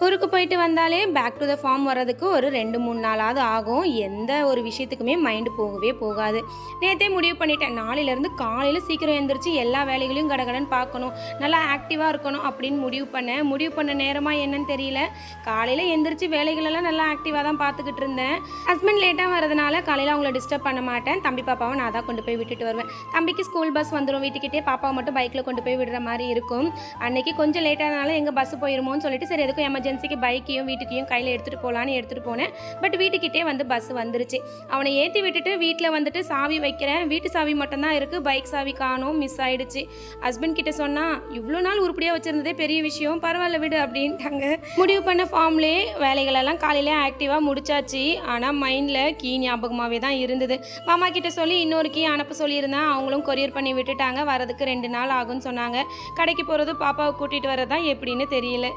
ஊருக்கு போயிட்டு வந்தாலே பேக் டு த ஃபார்ம் வர்றதுக்கு ஒரு 2-3 நாளாவது ஆகும். எந்த ஒரு விஷயத்துக்குமே மைண்டு போகவே போகாது. நேற்றே முடிவு பண்ணிட்டேன், நாளையிலேருந்து காலையில் சீக்கிரம் எழுந்திரிச்சு எல்லா வேலைகளையும் கடகடன்னு பார்க்கணும், நல்லா ஆக்டிவாக இருக்கணும் அப்படின்னு முடிவு பண்ண நேரமாக என்னன்னு தெரியல. காலையில் எழுந்திரிச்சு வேலைகளெல்லாம் நல்லா ஆக்டிவாக தான் பார்த்துக்கிட்டு இருந்தேன். ஹஸ்பண்ட் லேட்டாக வரதுனால காலையில் அவங்கள டிஸ்டர்ப் பண்ண மாட்டேன். தம்பி பாப்பாவை நான் தான் கொண்டு போய் விட்டுட்டு வருவேன். தம்பிக்கு ஸ்கூல் பஸ் வந்துடும் வீட்டுக்கிட்டே, பாப்பாவை மட்டும் பைக்கில் கொண்டு போய் விடுற மாதிரி இருக்கும். அன்றைக்கி கொஞ்சம் லேட்டானால எங்கள் பஸ் போயிருமோன்னு சொல்லிட்டு சரி எதுக்கும் எமர்ஜென்சிக்கு பைக்கையும் வீட்டுக்கையும் கையில் எடுத்துகிட்டு போகலான்னு எடுத்துகிட்டு போனேன். பட் வீட்டுக்கிட்டே வந்து பஸ் வந்துருச்சு. அவனை ஏற்றி விட்டுட்டு வீட்டில் வந்துட்டு சாவி வைக்கிறேன். வீட்டு சாவி மட்டும்தான் இருக்குது, பைக் சாவி காணோம், மிஸ் ஆகிடுச்சு. ஹஸ்பண்ட் கிட்ட சொன்னால் இவ்வளோ நாள் உருப்படியாக வச்சுருந்ததே பெரிய விஷயம், பரவாயில்ல விடு அப்படின்ட்டாங்க. முடிவு பண்ண ஃபார்ம்லேயே வேலைகளெல்லாம் காலையிலே ஆக்டிவாக முடிச்சாச்சு. ஆனால் மைண்டில் கீ ஞாபகமாகவே தான் இருந்தது. மாமா கிட்ட சொல்லி இன்னொரு கீ அனுப்ப சொல்லியிருந்தேன். அவங்களும் கொரியர் பண்ணி விட்டுட்டாங்க. வரதுக்கு 2 நாள் ஆகும்னு சொன்னாங்க. கடைக்கு போகிறது பாப்பாவை கூட்டிகிட்டு வரதான் எப்படின்னு தெரியல.